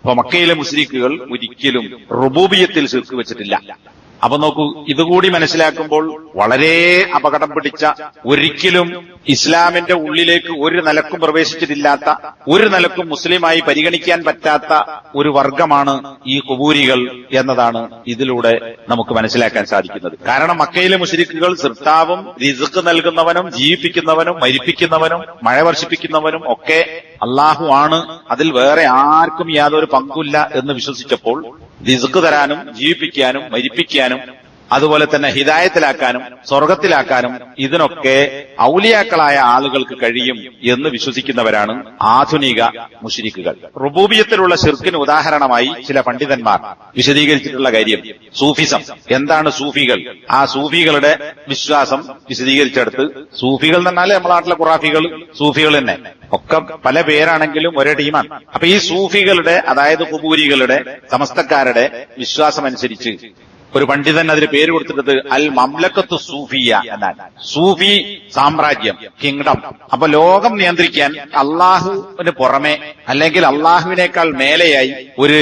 അപ്പൊ മക്കയിലെ മുശ്രിക്കുകൾ ഒരിക്കലും റുബൂബിയത്തിൽ ശിർക്ക് വെച്ചിട്ടില്ല. അപ്പൊ നോക്കൂ, ഇതുകൂടി മനസ്സിലാക്കുമ്പോൾ വളരെ അപകടം പിടിച്ച, ഒരിക്കലും ഇസ്ലാമിന്റെ ഉള്ളിലേക്ക് ഒരു നിലക്കും പ്രവേശിച്ചിട്ടില്ലാത്ത, ഒരു നിലക്കും മുസ്ലിമായി പരിഗണിക്കാൻ പറ്റാത്ത ഒരു വർഗമാണ് ഈ ഖുബൂരികൾ എന്നതാണ് ഇതിലൂടെ നമുക്ക് മനസ്സിലാക്കാൻ സാധിക്കുന്നത്. കാരണം മക്കയിലെ മുശ്രിക്കുകൾ സൃഷ്ടാവും റിസ്ക് നൽകുന്നവനും ജീവിപ്പിക്കുന്നവനും മരിപ്പിക്കുന്നവനും മഴ വർഷിപ്പിക്കുന്നവനും ഒക്കെ അള്ളാഹു ആണ്, അതിൽ വേറെ ആർക്കും യാതൊരു പങ്കുമില്ല എന്ന് വിശ്വസിച്ചപ്പോൾ റിസ്ക് തരാനും ജീവിപ്പിക്കാനും മരിപ്പിക്കാനും അതുപോലെ തന്നെ ഹിദായത്തിലാക്കാനും സ്വർഗത്തിലാക്കാനും ഇതിനൊക്കെ ഔലിയാക്കളായ ആളുകൾക്ക് കഴിയും എന്ന് വിശ്വസിക്കുന്നവരാണ് ആധുനിക മുശ്രിക്കുകൾ. റുബൂബിയത്തിലുള്ള ശിർക്കിന് ഉദാഹരണമായി ചില പണ്ഡിതന്മാർ വിശദീകരിച്ചിട്ടുള്ള കാര്യം സൂഫിസം. എന്താണ് സൂഫികൾ? ആ സൂഫികളുടെ വിശ്വാസം വിശദീകരിച്ചെടുത്ത്, സൂഫികൾ എന്ന് പറഞ്ഞാൽ നമ്മുടെ നാട്ടിലെ ഖുറാഫികൾ സൂഫികൾ തന്നെ, ഒക്കെ പല പേരാണെങ്കിലും ഒരേ ടീമാണ്. അപ്പൊ ഈ സൂഫികളുടെ, അതായത് ഖുബൂരികളുടെ സമസ്തക്കാരുടെ വിശ്വാസമനുസരിച്ച് ഒരു പണ്ഡിതൻ അതിന് പേര് കൊടുത്തിട്ടത് അൽ മംലക്കത്തു സൂഫിയ എന്നാണ്. സൂഫി സാമ്രാജ്യം, കിങ്ഡം. അപ്പൊ ലോകം നിയന്ത്രിക്കാൻ അള്ളാഹുവിന് പുറമെ അല്ലെങ്കിൽ അള്ളാഹുവിനേക്കാൾ മേലെയായി ഒരു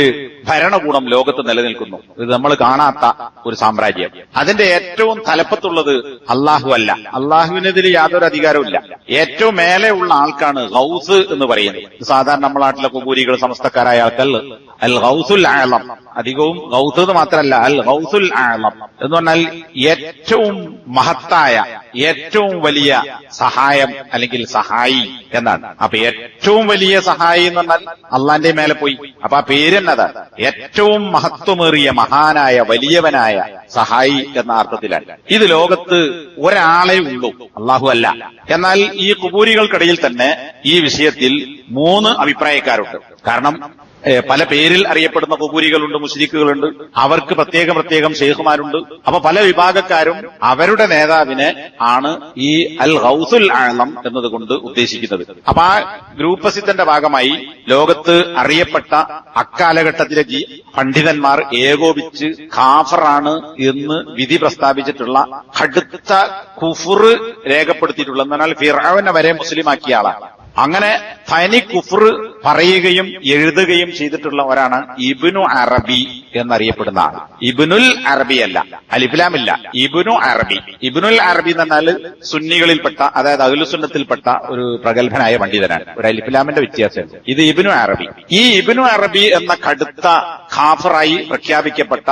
ഭരണകൂടം ലോകത്ത് നിലനിൽക്കുന്നു. ഇത് നമ്മൾ കാണാത്ത ഒരു സാമ്രാജ്യം. അതിന്റെ ഏറ്റവും തലപ്പത്തുള്ളത് അള്ളാഹു അല്ല, അള്ളാഹുവിനെതിരെ യാതൊരു അധികാരവും ഇല്ല. ഏറ്റവും മേലെ ഉള്ള ആൾക്കാണ് ഗൗസ് എന്ന് പറയുന്നത്. സാധാരണ നമ്മുടെ നാട്ടിലെ ഖുബൂരികൾ സമസ്തക്കാരായ ആൾക്കാർ അൽ ഗൗസുൽ ആളം, അധികവും ഗൗസ് എന്ന് മാത്രമല്ല അൽ ഗൗസുൽ ആളം എന്ന് പറഞ്ഞാൽ ഏറ്റവും മഹത്തായ, ഏറ്റവും വലിയ സഹായം അല്ലെങ്കിൽ സഹായി എന്നാണ്. അപ്പൊ ഏറ്റവും വലിയ സഹായി എന്ന് പറഞ്ഞാൽ അള്ളാന്റെ മേലെ പോയി. അപ്പൊ ആ പേര് എന്നതാ ഏറ്റവും മഹത്വമേറിയ മഹാനായ വലിയവനായ സഹായി എന്ന അർത്ഥത്തിലാണ്. ഇത് ലോകത്ത് ഒരാളെ ഉള്ളൂ, അള്ളാഹു അല്ല. എന്നാൽ ഈ ഖുബൂരികൾക്കിടയിൽ തന്നെ ഈ വിഷയത്തിൽ 3 അഭിപ്രായക്കാരുണ്ട്. കാരണം പല പേരിൽ അറിയപ്പെടുന്ന ഖുബൂരികളുണ്ട്, മുശ്രിക്കുകളുണ്ട്, അവർക്ക് പ്രത്യേകം ശൈഖുമാരുണ്ട്. അപ്പൊ പല വിഭാഗക്കാരും അവരുടെ നേതാവിനെ ആണ് ഈ അൽ ഗൗസുൽ ആളം എന്നതുകൊണ്ട് ഉദ്ദേശിക്കുന്നത്. അപ്പൊ ആ ഗ്രൂപ്പസിന്റെ ഭാഗമായി ലോകത്ത് അറിയപ്പെട്ട അക്കാലഘട്ടത്തിലെ പണ്ഡിതന്മാർ ഏകോപിച്ച് കാഫറാണ് എന്ന് വിധി പ്രസ്താവിച്ചിട്ടുള്ള കടുത്ത കുഫർ രേഖപ്പെടുത്തിയിട്ടുള്ള, എന്നാൽ ഫിർഔനെ വരെ മുസ്ലിമാക്കിയ ആളാണ്. അങ്ങനെ തനി കുഫർ പറയുകയും എഴുതുകയും ചെയ്തിട്ടുള്ളവരാണ് ഇബ്നു അറബി എന്നറിയപ്പെടുന്ന ആൾ. ഇബ്നുൽ അറബി അല്ല, അലിഫ്ലാമില്ല, ഇബ്നു അറബി. ഇബ്നുൽ അറബി എന്ന് പറഞ്ഞാൽ സുന്നികളിൽപ്പെട്ട, അതായത് അഹ്ലുസുന്നത്തിൽപ്പെട്ട ഒരു പ്രഗത്ഭനായ പണ്ഡിതനാണ്. ഒരു അലിഫ്ലാമിന്റെ വ്യത്യാസം. ഇത് ഇബ്നു അറബി. ഈ ഇബ്നു അറബി എന്ന കടുത്ത ഖാഫറായി പ്രഖ്യാപിക്കപ്പെട്ട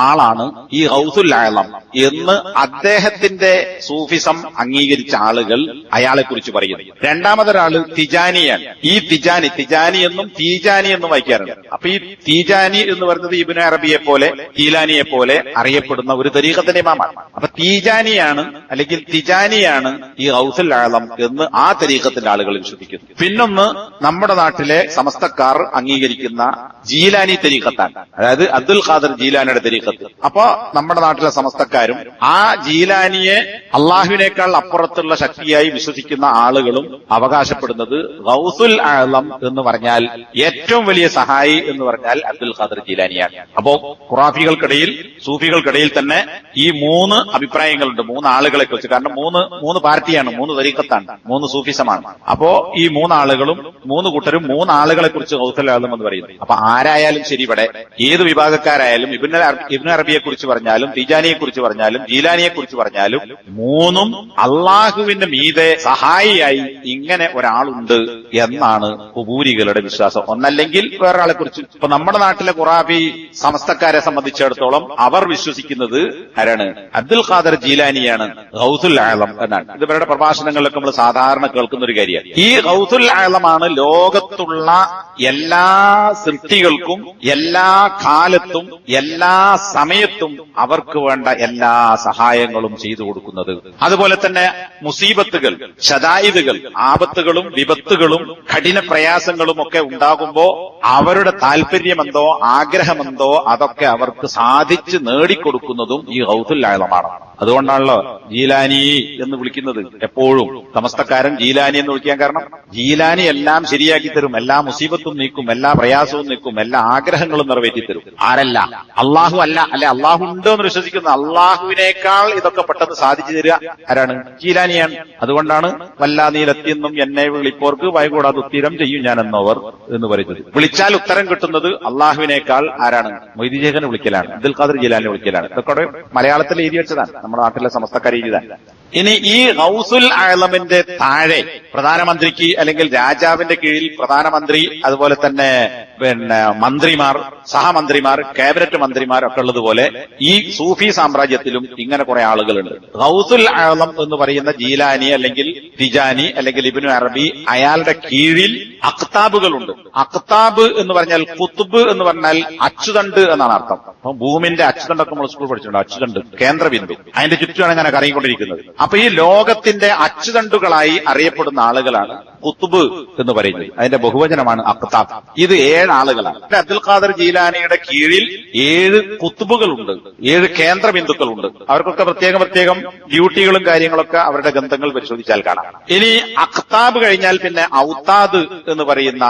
ആളാണ് ഈ ഗൗസുൽ ആളം എന്ന് അദ്ദേഹത്തിന്റെ സൂഫിസം അംഗീകരിച്ച ആളുകൾ അയാളെ കുറിച്ച് പറയുന്നു. രണ്ടാമതൊരാള് തിജാനിയാണ്. ഈ തിജാനി എന്നും തീജാനി എന്നും വായിക്കാറുണ്ട്. അപ്പൊ ഈ തീജാനി എന്ന് പറയുന്നത് ഇബ്നു അറബിയെ പോലെ തീലാനിയെ പോലെ അറിയപ്പെടുന്ന ഒരു തരീഖത്തിന്റെ ഇമാമാണ്. അപ്പൊ തീജാനിയാണ് അല്ലെങ്കിൽ തിജാനിയാണ് ഈ ഗൗസുൽ ആളം എന്ന് ആ തരീഖത്തിന്റെ ആളുകൾ വിശ്വസിക്കുന്നു. പിന്നൊന്ന് നമ്മുടെ നാട്ടിലെ സമസ്തക്കാർ അംഗീകരിക്കുന്ന ജീലാനി തരീഖത്താണ്, അതായത് അബ്ദുൽ ഖാദർ ജീലാനിയുടെ തരീഖത്ത്. അപ്പൊ നമ്മുടെ നാട്ടിലെ സമസ്തക്കാരും ആ ജീലാനിയെ അള്ളാഹുവിനേക്കാൾ അപ്പുറത്തുള്ള ശക്തിയായി വിശ്വസിക്കുന്ന ആളുകളും അവകാശപ്പെടുന്നത് ഗൗസുൽ ആളം എന്ന് പറഞ്ഞാൽ ഏറ്റവും വലിയ സഹായി എന്ന് പറഞ്ഞാൽ അബ്ദുൽ ഖാദർ ജീലാനിയാണ്. അപ്പോ ഖുറാഫികൾക്കിടയിൽ സൂഫികൾക്കിടയിൽ തന്നെ ഈ 3 അഭിപ്രായങ്ങളുണ്ട്, 3 ആളുകളെ കുറിച്ച്. കാരണം 3 പാർട്ടിയാണ്, 3 തരീഖത്താണ്, 3 സൂഫിസമാണ്. അപ്പോ ഈ 3 ആളുകളും 3 കൂട്ടരും 3 ആളുകളെ കുറിച്ച് ഗൗസുൽ ആളം എന്ന് പറയുന്നു. അപ്പൊ ആരായാലും ശരി, ഇവിടെ ഏത് വിഭാഗക്കാരായാലും ഇബ്നു അറബിയെ കുറിച്ച് പറഞ്ഞാലും തിജാനിയെ കുറിച്ച് പറഞ്ഞാലും ജീലാനിയെ കുറിച്ച് പറഞ്ഞാലും 3ഉം അള്ളാഹുവിന്റെ മീതെ സഹായിയായി ഇങ്ങനെ ഒരാളുണ്ട് എന്നാണ് ഖുബൂരികളുടെ വിശ്വാസം. ഒന്നല്ലെങ്കിൽ വേറൊരാളെ കുറിച്ച്. ഇപ്പൊ നമ്മുടെ നാട്ടിലെ ഖുറാഫി സമസ്തക്കാരെ സംബന്ധിച്ചിടത്തോളം അവർ വിശ്വസിക്കുന്നത് ആരാണ്? അബ്ദുൽ ഖാദർ ജീലാനിയാണ് ഗൗസുൽ ആളം എന്നാണ്. ഇത് ഇവരുടെ പ്രഭാഷണങ്ങളിലൊക്കെ നമ്മൾ സാധാരണ കേൾക്കുന്ന ഒരു കാര്യമാണ്. ഈ ഗൗസുൽ ആളമാണ് ലോകത്തുള്ള എല്ലാ സൃഷ്ടികൾക്കും എല്ലാ കാലത്തും എല്ലാ സമയത്തും അവർക്ക് വേണ്ട എല്ലാ സഹായങ്ങളും ചെയ്തു കൊടുക്കുന്നത്. അതുപോലെ തന്നെ മുസീബത്തുകൾ, ശദായിദുകൾ, ആപത്തുകളും വിപത്തുകളും കഠിന പ്രയാസങ്ങളും ഒക്കെ ഉണ്ടാകുമ്പോ അവരുടെ താല്പര്യമെന്തോ ആഗ്രഹമെന്തോ അതൊക്കെ അവർക്ക് സാധിച്ച് നേടിക്കൊടുക്കുന്നതും ഈ ഗൗസുൽ ആളമാണ്. അതുകൊണ്ടാണല്ലോ ജീലാനി എന്ന് വിളിക്കുന്നത്. എപ്പോഴും സമസ്തക്കാരൻ ജീലാനി എന്ന് വിളിക്കാൻ കാരണം ജീലാനി എല്ലാം ശരിയാക്കി തരും, എല്ലാ മുസീബത്തും നീക്കും, എല്ലാ പ്രയാസവും നീക്കും, എല്ലാ ആഗ്രഹങ്ങളും നിറവേറ്റി തരും. ആരല്ല? അള്ളാഹു അല്ല. അല്ലെ, അള്ളാഹു ഉണ്ടോ എന്ന് വിശ്വസിക്കുന്ന അള്ളാഹുവിനേക്കാൾ ഇതൊക്കെ പെട്ടെന്ന് സാധിച്ചു തരിക ആരാണ്? ജീലാനിയാണ്. അതുകൊണ്ടാണ് വല്ലാ നീലെത്തിയെന്നും എന്നെ വിളിപ്പോർക്ക് വൈകൂടാതെ ഉത്തരം ചെയ്യും ഞാൻ എന്നവർ എന്ന് പറയുന്നത്. വിളിച്ചാൽ ഉത്തരം കിട്ടുന്നത് അള്ളാഹുവിനേക്കാൾ ആരാണ്? മൊയ്തീൻ ശേഖനെ വിളിക്കലാണ്, അബ്ദുൽ ഖാദർ ജീലാനി വിളിക്കലാണ്. ഇതൊക്കെ മലയാളത്തിൽ എഴുതി വെച്ചതാണ്, നമ്മുടെ നാട്ടിലെ സമസ്തക്കാർ എഴുതിയതാണ്. ഇനി ഈ ഗൗസുൽ ആലമിന്റെ താഴെ പ്രധാനമന്ത്രിക്ക് അല്ലെങ്കിൽ രാജാവിന്റെ കീഴിൽ പ്രധാനമന്ത്രി, അതുപോലെ തന്നെ മന്ത്രിമാർ, സഹമന്ത്രിമാർ, ക്യാബിനറ്റ് മന്ത്രിമാർ ഒക്കെ ഉള്ളതുപോലെ ഈ സൂഫി സാമ്രാജ്യത്തിലും ഇങ്ങനെ കുറെ ആളുകളുണ്ട്. ഗൗസുൽ ആലം എന്ന് പറയുന്ന ജീലാനി അല്ലെങ്കിൽ തിജാനി അല്ലെങ്കിൽ ഇബ്നു അറബി, അയാളുടെ കീഴിൽ അഖ്താബുകളുണ്ട്. അഖ്താബ് എന്ന് പറഞ്ഞാൽ കുത്തുബ് എന്ന് പറഞ്ഞാൽ അച്ചുതണ്ട് എന്നാണ് അർത്ഥം. അപ്പൊ ഭൂമിന്റെ അച്ചുതണ്ടൊക്കെ നമ്മൾ സ്കൂൾ പഠിച്ചിട്ടുണ്ട്. അച്ചുതണ്ട് കേന്ദ്രബിന്ദു, അതിന്റെ ചുറ്റുമാണ് ഇങ്ങനെ കറങ്ങിക്കൊണ്ടിരിക്കുന്നത്. അപ്പൊ ഈ ലോകത്തിന്റെ അച്ചുതണ്ടുകളായി അറിയപ്പെടുന്ന ആളുകളാണ് കുത്തുബ് എന്ന് പറയുന്നത്. അതിന്റെ ബഹുവചനമാണ് അഖ്താബ്. ഇത് 7 ആളുകളാണ്. അബ്ദുൽ ഖാദർ ജീലാനിയുടെ കീഴിൽ 7 കുത്തുബുകളുണ്ട്, 7 കേന്ദ്രബിന്ദുക്കളുണ്ട്. അവർക്കൊക്കെ പ്രത്യേകം ഡ്യൂട്ടികളും കാര്യങ്ങളൊക്കെ അവരുടെ ഗ്രന്ഥങ്ങൾ പരിശോധിച്ചാൽ കാണാം. ഇനി അഖ്താബ് കഴിഞ്ഞാൽ പിന്നെ ഔത്താദ് എന്ന് പറയുന്ന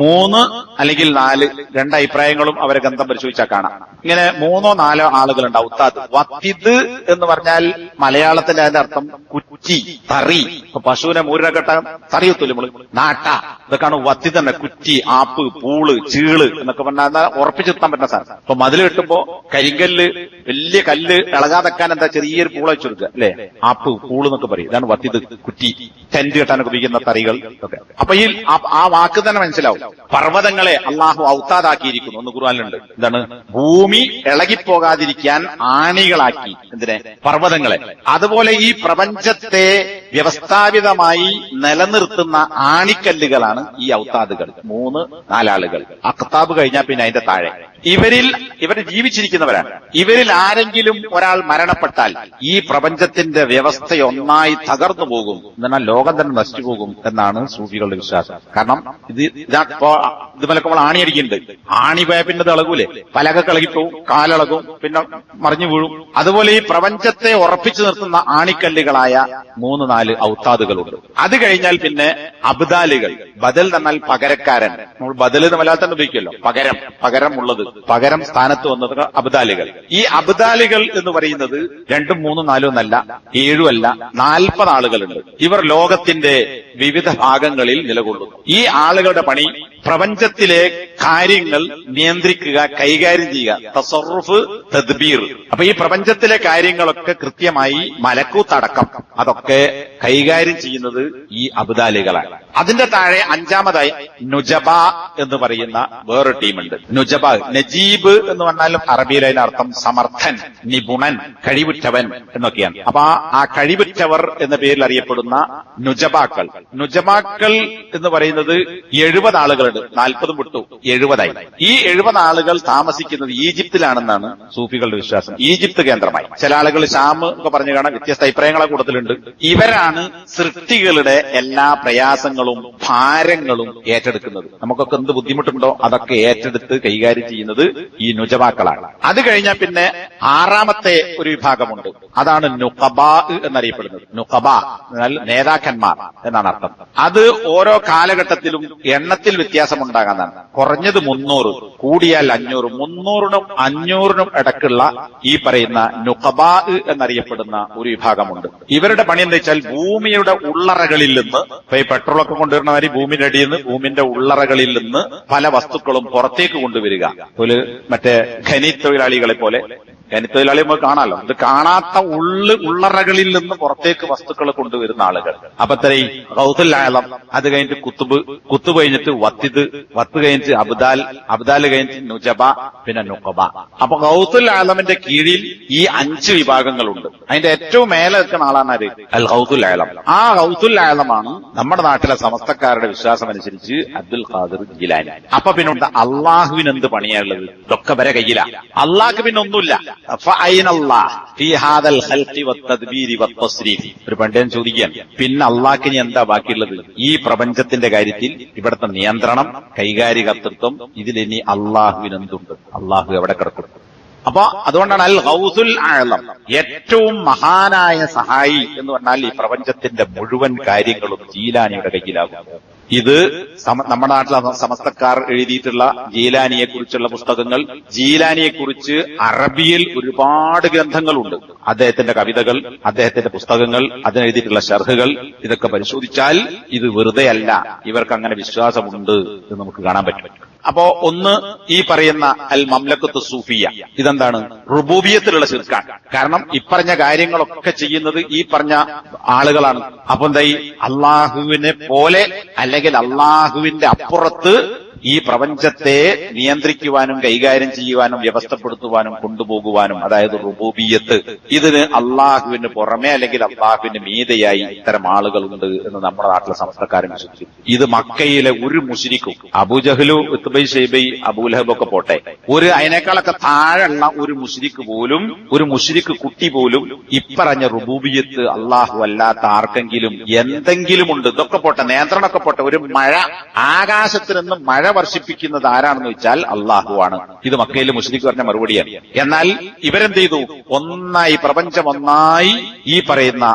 3 അല്ലെങ്കിൽ 4, 2 അഭിപ്രായങ്ങളും അവരെ ഗ്രന്ഥം പരിശോധിച്ചാൽ കാണാം. ഇങ്ങനെ 3 or 4 ആളുകളുണ്ട്. ഔത്താദ്. വത്തിദ് എന്ന് പറഞ്ഞാൽ മലയാളത്തിന്റെ അതിന്റെ അർത്ഥം കുറ്റി, തറി. ഇപ്പൊ പശുവിനെ മൂരിനെ കെട്ടാൻ തറിയത്തില്ല നമ്മള്, നാട്ട. ഇതൊക്കെയാണ് വത്തി തന്നെ. കുറ്റി, ആപ്പ്, പൂള്, ചീള് എന്നൊക്കെ പറഞ്ഞാൽ ഉറപ്പിച്ചെത്താൻ പറ്റുന്ന സാധനം. ഇപ്പൊ മതിൽ കെട്ടുമ്പോ കരിങ്കല്ല്, വലിയ കല്ല് ഇളകാതെക്കാൻ എന്താ ചെറിയൊരു പൂള വെച്ചു കൊടുക്കുക, അല്ലെ? ആപ്പ്, പൂള് എന്നൊക്കെ പറയും. ഇതാണ് വത്തിത്, കുറ്റി. ടെന്റ് കെട്ടാനൊക്കെ ഉപയോഗിക്കുന്ന തറികൾ ഒക്കെ. അപ്പൊ ഈ ആ വാക്ക് തന്നെ മനസ്സിലാവും. പർവ്വതങ്ങളെ അള്ളാഹു ഔത്താദാക്കിയിരിക്കുന്നു എന്ന് ഖുർആനിലുണ്ട്. എന്താണ്? ഭൂമി ഇളകിപ്പോകാതിരിക്കാൻ ആണികളാക്കി. എന്തിനെ? പർവ്വതങ്ങളെ. അതുപോലെ ഈ പ്രപഞ്ചത്തെ വ്യവസ്ഥാപിതമായി നിലനിർത്തുന്ന ആണിക്കല്ലുകളാണ് ഈ ഔത്താദുകൾ. 3-4 ആളുകൾ. അഖ്താബ് കഴിഞ്ഞാൽ പിന്നെ അതിന്റെ താഴെ ഇവർ ജീവിച്ചിരിക്കുന്നവരാണ്. ഇവരിൽ ആരെങ്കിലും ഒരാൾ മരണപ്പെട്ടാൽ ഈ പ്രപഞ്ചത്തിന്റെ വ്യവസ്ഥയൊന്നായി തകർന്നു പോകും, എന്നാൽ ലോകം തന്നെ നശിച്ചു പോകും എന്നാണ് സൂഫികളുടെ വിശ്വാസം. കാരണം ഇതുമൊക്കെ നമ്മൾ ആണിയടിക്കുന്നുണ്ട്. ആണി പോയ പിന്നെ ഇത് ഇളകൂലേ? പലകൊക്കെ ഇളകിപ്പോവും, കാലിളകും, പിന്നെ മറിഞ്ഞു വീഴും. അതുപോലെ ഈ പ്രപഞ്ചത്തെ ഉറപ്പിച്ചു നിർത്തുന്ന ആണിക്കല്ലുകളായ 3-4 ഔത്താദുകളുണ്ട്. അത് കഴിഞ്ഞാൽ പിന്നെ അബ്ദാലുകൾ. ബദൽ എന്നാൽ പകരക്കാരൻ. നമ്മൾ ബദൽ എന്ന് മലയാളത്തിൽ ഉപയോഗിക്കുമല്ലോ, പകരം ഉള്ളത്, പകരം സ്ഥാനത്ത് വന്നത് അബ്ദാലുകൾ. ഈ അബ്ദാലുകൾ എന്ന് പറയുന്നത് 2, 3, 4 എന്നല്ല, 7 അല്ല, 40 ആളുകളുണ്ട്. ഇവർ ലോകത്തിന്റെ വിവിധ ഭാഗങ്ങളിൽ നിലകൊള്ളുന്നു. ഈ ആളുകളുടെ പണി പ്രപഞ്ചത്തിലെ കാര്യങ്ങൾ നിയന്ത്രിക്കുക, കൈകാര്യം ചെയ്യുക. തസറുഫ്, തദ്ബീർ. അപ്പൊ ഈ പ്രപഞ്ചത്തിലെ കാര്യങ്ങളൊക്കെ കൃത്യമായി മലക്കൂത്തടക്കം അതൊക്കെ കൈകാര്യം ചെയ്യുന്നത് ഈ അബ്ദാലുകളാണ്. അതിന്റെ താഴെ 5ാമതായി നുജബ എന്ന് പറയുന്ന വേറൊരു ടീമുണ്ട്. നുജബ, നജീബ് എന്ന് പറഞ്ഞാലും അറബിയിൽ അതിന്റെ അർത്ഥം സമർത്ഥൻ, നിപുണൻ, കഴിവുറ്റവൻ എന്നൊക്കെയാണ്. അപ്പൊ ആ കഴിവുറ്റവർ എന്ന പേരിൽ അറിയപ്പെടുന്ന നുജബാക്കൾ എന്ന് പറയുന്നത് 70 ആളുകളുണ്ട്. 40 വിട്ടു, 70ആയി. ഈ 70 ആളുകൾ താമസിക്കുന്നത് ഈജിപ്തിലാണെന്നാണ് സൂഫികളുടെ വിശ്വാസം. ഈജിപ്ത് കേന്ദ്രമായി. ചില ആളുകൾ ഷാം ഒക്കെ പറഞ്ഞു കാണാൻ വ്യത്യസ്ത അഭിപ്രായങ്ങളെ കൂടുതലുണ്ട്. ഇവരാണ് സൃഷ്ടികളുടെ എല്ലാ പ്രയാസങ്ങളും ഭാരങ്ങളും ഏറ്റെടുക്കുന്നത്. നമുക്കൊക്കെ എന്ത് ബുദ്ധിമുട്ടുണ്ടോ അതൊക്കെ ഏറ്റെടുത്ത് കൈകാര്യം ചെയ്യുന്നത് ഈ നുജബാക്കളാണ്. അത് കഴിഞ്ഞാൽ പിന്നെ 6ാമത്തെ ഒരു വിഭാഗമുണ്ട്. അതാണ് നുഖബാ എന്നറിയപ്പെടുന്നത്. നുഖബ എന്നാൽ നേതാക്കന്മാർ എന്നാണ് അർത്ഥം. അത് ഓരോ കാലഘട്ടത്തിലും എണ്ണത്തിൽ വ്യത്യാസമുണ്ടാകാനാണ്. കുറഞ്ഞത് 300, കൂടിയാൽ 500. 300-നും 500-നും ഇടക്കുള്ള ഈ പറയുന്ന നുഖബാ എന്നറിയപ്പെടുന്ന ഒരു വിഭാഗമുണ്ട്. ഇവരുടെ പണി എന്താ വെച്ചാൽ ഭൂമിയുടെ ഉള്ളറകളിൽ നിന്ന്, ഇപ്പൊ ഈ പെട്രോളൊക്കെ കൊണ്ടുവരുന്ന മാതിരി ഭൂമിയുടെ അടിയിൽ നിന്ന്, ഭൂമിന്റെ ഉള്ളറകളിൽ നിന്ന് പല വസ്തുക്കളും പുറത്തേക്ക് കൊണ്ടുവരിക. ഒരു മറ്റേ ഖനി തൊഴിലാളികളെ പോലെ. ഖനിത്തൊഴിലാളി നമുക്ക് കാണാമല്ലോ. ഇത് കാണാത്ത ഉള്ളറകളിൽ നിന്ന് പുറത്തേക്ക് വസ്തുക്കൾ കൊണ്ടുവരുന്ന ആളുകൾ. അപ്പൊ ഇത്രയും ഗൗസുൽ ആലം, അത് കഴിഞ്ഞിട്ട് കുത്തുബ് കഴിഞ്ഞിട്ട് വത്ത് കഴിഞ്ഞിട്ട് അബ്ദാൽ കഴിഞ്ഞിട്ട് നുജബ, പിന്നെ നുഖബ. അപ്പൊ ഗൗസുൽ ആലമിന്റെ കീഴിൽ ഈ 5 വിഭാഗങ്ങളുണ്ട്. അതിന്റെ ഏറ്റവും മേലെ നിൽക്കുന്ന ആളാണ് ആര്? അൽ ഗൗസുൽ ആലം. ആ ഗൗസുൽ ആലമാണ് നമ്മുടെ നാട്ടിലെ സമസ്തക്കാരുടെ വിശ്വാസം അനുസരിച്ച് അബ്ദുൽ ഖാദർ ജീലാനി. അപ്പൊ പിന്നെ അള്ളാഹുവിന് എന്ത് പണിയാനുള്ളത്? ഇതൊക്കെ വരെ കയ്യിലാണ്. അള്ളാഹ്ക്ക് പിന്നെ ഒന്നുമില്ല. ഒരു പണ്ഡിതൻ ചോദിക്കാൻ, പിന്നെ അള്ളാഹ്ക്കിനി എന്താ ബാക്കിയുള്ളത്? ഈ പ്രപഞ്ചത്തിന്റെ കാര്യത്തിൽ ഇവിടുത്തെ നിയന്ത്രണം, കൈകാര്യകർത്തൃത്വം, ഇതിലിനി അള്ളാഹുവിനെന്തുണ്ട്? അള്ളാഹു എവിടെ കിടക്കും? അപ്പൊ അതുകൊണ്ടാണ് അൽ ഗൗസുൽ ആളം, ഏറ്റവും മഹാനായ സഹായി എന്ന് പറഞ്ഞാൽ ഈ പ്രപഞ്ചത്തിന്റെ മുഴുവൻ കാര്യങ്ങളും ജീലാനിയുടെ കയ്യിലാകുന്നു. ഇത് നമ്മുടെ നാട്ടിലെ സമസ്തക്കാർ എഴുതിയിട്ടുള്ള ജീലാനിയെ കുറിച്ചുള്ള പുസ്തകങ്ങൾ, ജീലാനിയെ കുറിച്ച് അറബിയിൽ ഒരുപാട് ഗ്രന്ഥങ്ങളുണ്ട്. അദ്ദേഹത്തിന്റെ കവിതകൾ, അദ്ദേഹത്തിന്റെ പുസ്തകങ്ങൾ, അതിനെഴുതിയിട്ടുള്ള ഷർഹുകൾ, ഇതൊക്കെ പരിശോധിച്ചാൽ ഇത് വെറുതെ അല്ല, ഇവർക്ക് അങ്ങനെ വിശ്വാസമുണ്ട് എന്ന് നമുക്ക് കാണാൻ പറ്റും. അപ്പോ ഒന്ന് ഈ പറയുന്ന അൽ മംലക്കത്ത് സൂഫിയ, ഇതെന്താണ്? റുബൂബിയത്തിലുള്ള ശിർക്കാണ്. കാരണം ഇപ്പറഞ്ഞ കാര്യങ്ങളൊക്കെ ചെയ്യുന്നത് ഈ പറഞ്ഞ ആളുകളാണ്. അപ്പൊ എന്തായി? അള്ളാഹുവിനെ പോലെ അല്ലെങ്കിൽ അള്ളാഹുവിന്റെ അപ്പുറത്ത് ഈ പ്രപഞ്ചത്തെ നിയന്ത്രിക്കുവാനും കൈകാര്യം ചെയ്യുവാനും വ്യവസ്ഥപ്പെടുത്തുവാനും കൊണ്ടുപോകുവാനും, അതായത് റുബൂബിയത്ത്, ഇതിന് അള്ളാഹുവിന് പുറമെ അല്ലെങ്കിൽ അള്ളാഹുവിന് മീതയായി ഇത്തരം ആളുകളുണ്ട് എന്ന് നമ്മുടെ നാട്ടിലെ സമസ്തക്കാരൻ വിശ്വസിച്ചു. ഇത് മക്കയിലെ ഒരു മുശ്രിക്കും, അബൂജഹലു, ഉത്ബൈ, ഷൈബൈ, അബൂലഹബൊക്കെ പോട്ടെ, അതിനേക്കാളൊക്കെ താഴെയുള്ള ഒരു മുശ്രിക്ക് പോലും, ഒരു മുശ്രിക്ക് കുട്ടി പോലും ഇപ്പറഞ്ഞ റുബൂബിയത്ത് അള്ളാഹു അല്ലാത്ത ആർക്കെങ്കിലും എന്തെങ്കിലും ഉണ്ട്. ഇതൊക്കെ പോട്ടെ, നിയന്ത്രണമൊക്കെ പോട്ടെ, ഒരു മഴ, ആകാശത്തിൽ നിന്ന് മഴ വർഷിപ്പിക്കുന്നത് ആരാണെന്ന് വെച്ചാൽ അള്ളാഹുവാണ്. ഇത് മക്കയിലെ മുശ്രിക്ക് പറഞ്ഞ മറുപടിയാണ്. എന്നാൽ ഇവരെന്ത് ചെയ്തു? ഒന്നായി, പ്രപഞ്ചം ഒന്നായി ഈ പറയുന്ന